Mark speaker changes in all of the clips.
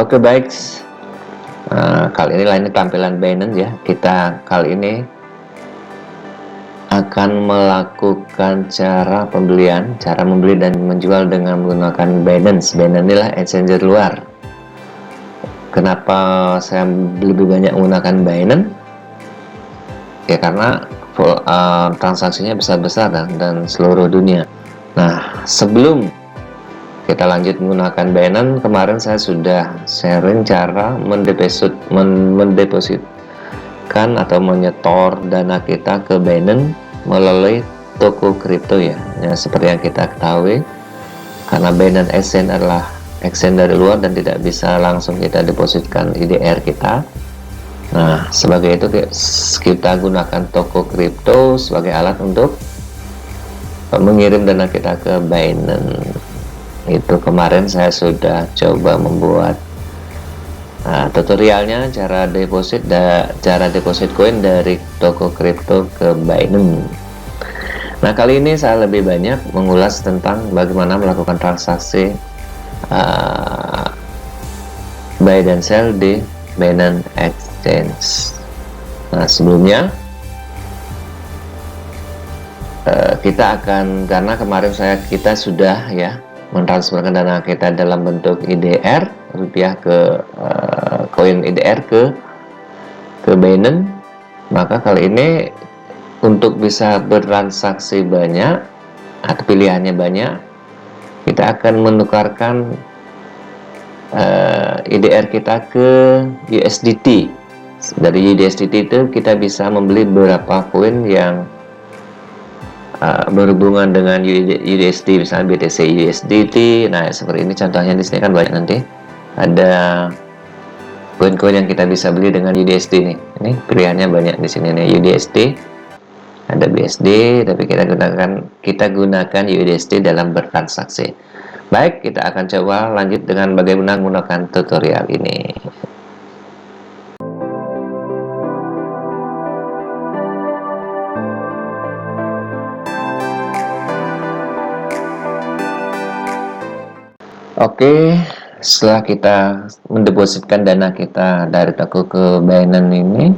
Speaker 1: Oke, baik. Kali ini tampilan Binance ya. Kita kali ini akan melakukan cara membeli dan menjual dengan menggunakan Binance. Binance inilah exchanger luar. Kenapa saya lebih banyak menggunakan Binance? Ya karena transaksinya besar-besar dan seluruh dunia. Nah, sebelum kita lanjut menggunakan Binance, kemarin saya sudah sharing cara mendepositkan atau menyetor dana kita ke Binance melalui toko kripto ya. Seperti yang kita ketahui, karena Binance Exchange adalah exchange dari luar dan tidak bisa langsung kita depositkan IDR kita. Nah, sebagai itu kita gunakan toko kripto sebagai alat untuk mengirim dana kita ke Binance. Itu kemarin saya sudah coba membuat tutorialnya cara deposit koin dari toko kripto ke Binance. Nah, kali ini saya lebih banyak mengulas tentang bagaimana melakukan transaksi buy dan sell di Binance Exchange. Nah, sebelumnya karena kemarin kita sudah ya mentransferkan dana kita dalam bentuk IDR rupiah ke koin IDR ke Binance, maka kali ini untuk bisa bertransaksi banyak atau pilihannya banyak, kita akan menukarkan IDR kita ke USDT. Dari USDT itu kita bisa membeli beberapa koin yang berhubungan dengan USD, misalnya BTC USDT. Nah, seperti ini contohnya di sini kan banyak, nanti ada koin-koin yang kita bisa beli dengan USD nih. Ini pilihannya banyak di sini nih, USD, ada BSD, tapi kita gunakan USD dalam bertransaksi. Baik, kita akan coba lanjut dengan bagaimana menggunakan tutorial ini. Oke, setelah kita mendepositkan dana kita dari toko ke Binance ini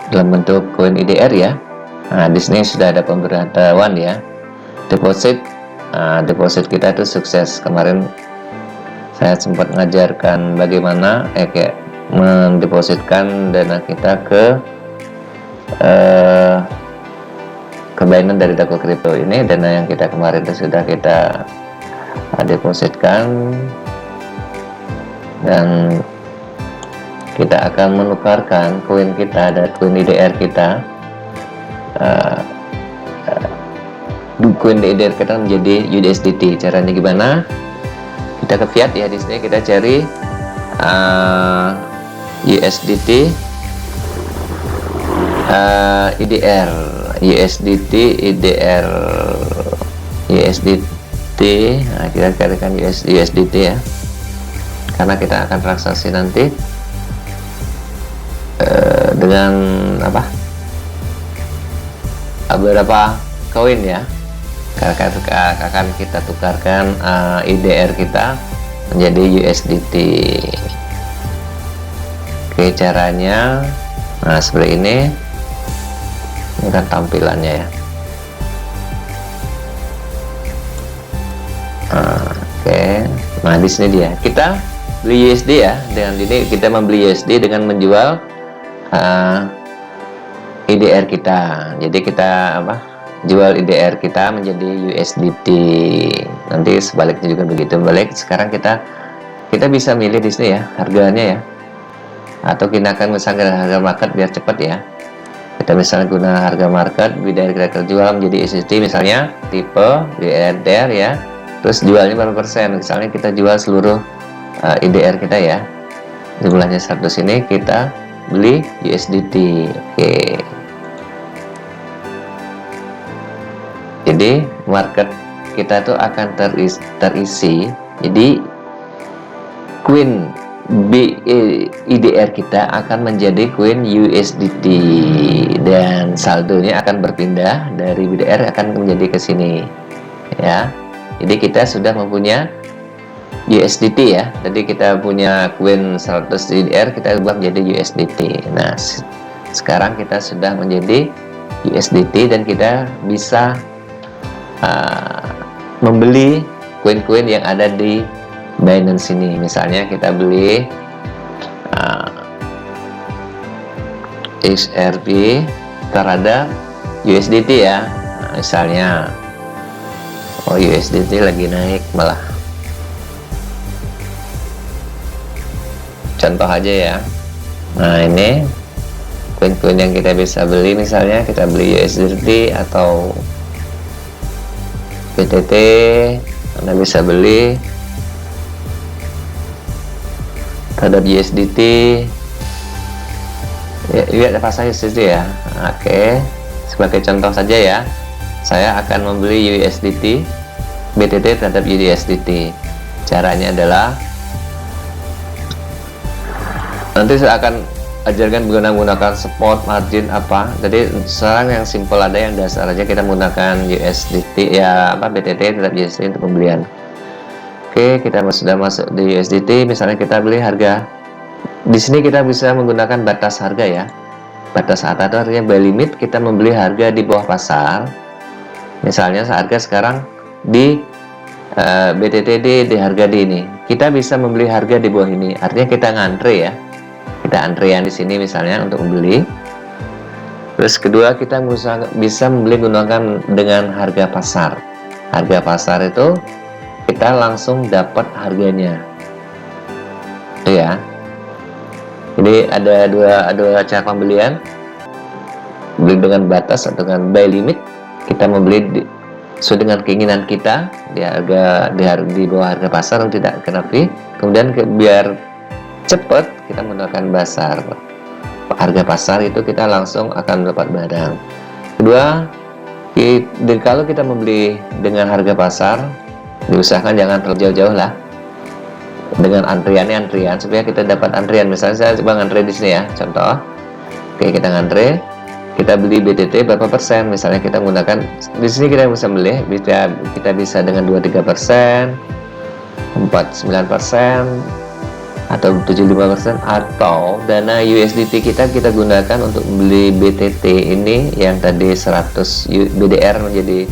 Speaker 1: dalam bentuk koin IDR ya. Nah, di sini sudah ada pemberitahuan ya. Deposit kita itu sukses. Kemarin saya sempat mengajarkan bagaimana kayak mendepositkan dana kita ke Binance dari toko kripto ini. Dana yang kita kemarin itu sudah kita depositkan, dan kita akan menukarkan koin kita dan koin IDR kita, koin IDR kita menjadi USDT. Caranya gimana? Kita ke fiat ya, di sini kita cari USDT IDR, USDT IDR, USDT. Nah, kita carikan USDT ya, karena kita akan transaksi nanti dengan beberapa koin ya. Akan kita tukarkan IDR kita menjadi USDT. Oke, caranya seperti ini kan tampilannya ya. Oke, nah di sini dia kita beli USD ya. Dengan ini kita membeli USD dengan menjual IDR kita. Jadi kita jual IDR kita menjadi USDT. Nanti sebaliknya juga begitu. Sekarang kita bisa milih di sini ya harganya ya, atau kita akan misalkan harga market biar cepat ya. Kita misalnya guna harga market, IDR kita jual menjadi USDT misalnya tipe IDR ya. Terus jualnya berapa persen? Misalnya kita jual seluruh IDR kita ya, jumlahnya 100, ini kita beli USDT. Oke, jadi market kita tuh akan terisi. Jadi koin IDR kita akan menjadi koin USDT, dan saldonya akan berpindah dari IDR akan menjadi ke sini ya. Jadi kita sudah mempunyai USDT ya. Jadi kita punya koin 100 USDR, kita ubah menjadi USDT. Nah, sekarang kita sudah menjadi USDT dan kita bisa membeli koin-koin yang ada di Binance ini. Misalnya kita beli XRP terhadap USDT ya. Nah, misalnya USDT lagi naik malah. Contoh aja ya. Nah, ini koin-koin yang kita bisa beli, misalnya kita beli USDT atau BTT, Anda bisa beli terhadap USDT ya, lihat pasang USDT ya. Oke, sebagai contoh saja ya, saya akan membeli USDT BTT terhadap USDT. Caranya adalah nanti saya akan ajarkan menggunakan spot, margin apa. Jadi sekarang yang simple, ada yang dasar aja, kita menggunakan USDT ya, BTT terhadap USDT untuk pembelian. Oke, kita sudah masuk di USDT. Misalnya kita beli harga, di sini kita bisa menggunakan batas harga ya. Batas atas itu artinya buy limit, kita membeli harga di bawah pasar. Misalnya harga sekarang di BTT di harga di ini, kita bisa membeli harga di bawah ini. Artinya kita ngantre ya. Kita antrian di sini misalnya untuk membeli. Terus kedua, kita bisa membeli menggunakan dengan harga pasar. Harga pasar itu kita langsung dapat harganya. Itu ya. Jadi ada dua cara pembelian. Beli dengan batas atau dengan buy limit. Kita membeli sesuai dengan keinginan kita di bawah harga pasar yang tidak kena fee. Kemudian biar cepat kita menggunakan pasar. Harga pasar itu kita langsung akan dapat barang. Kedua, kalau kita membeli dengan harga pasar, diusahakan jangan terlalu jauh-jauh lah. Dengan antrian supaya kita dapat antrian. Misalnya saya coba ngantri di sini ya, contoh. Oke, kita ngantri, kita beli BTT berapa persen. Misalnya kita menggunakan di sini, kita bisa beli, kita bisa dengan 23%, 49%, atau 75%, atau dana USDT kita gunakan untuk beli BTT ini yang tadi 100 BDR menjadi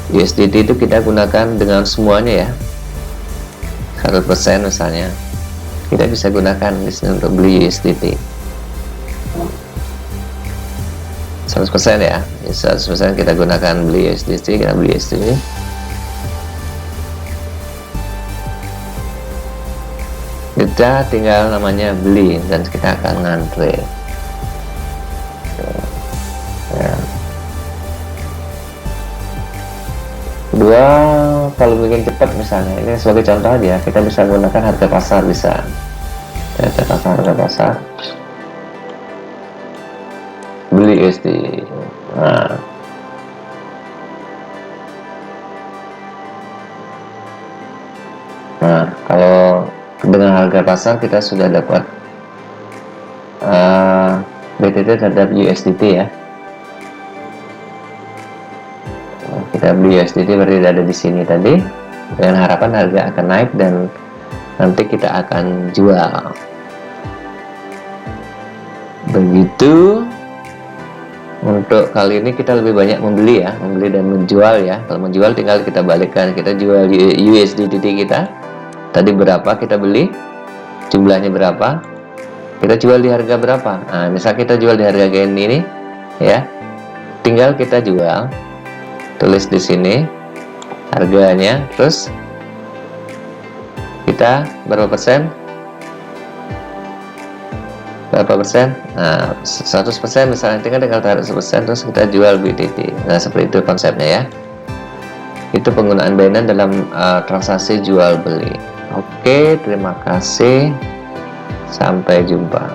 Speaker 1: USDT, itu kita gunakan dengan semuanya ya, 100% misalnya kita bisa gunakan di sini untuk beli USDT 100% ya. 100% kita gunakan beli USDT, kita beli USDT. Kita tinggal namanya beli dan kita akan ngantre ya. Kedua, kalau bikin cepat misalnya, ini sebagai contoh aja, kita bisa menggunakan harga pasar, bisa harga pasar beli USD. Nah, kalau dengan harga pasar kita sudah dapat BTT terhadap USDT ya. Kita beli USDT berarti ada di sini tadi, dengan harapan harga akan naik dan nanti kita akan jual. Begitu. Untuk kali ini kita lebih banyak membeli ya, membeli dan menjual ya. Kalau menjual tinggal kita balikkan, kita jual USDT kita tadi berapa kita beli, jumlahnya berapa, kita jual di harga berapa. Nah, misal kita jual di harga ini ya, tinggal kita jual, tulis di sini harganya, terus kita berapa persen, nah 100% misalnya, tinggal tarik 100%, terus kita jual BTT. Nah, seperti itu konsepnya ya. Itu penggunaan Binance dalam transaksi jual beli. Oke, terima kasih, sampai jumpa.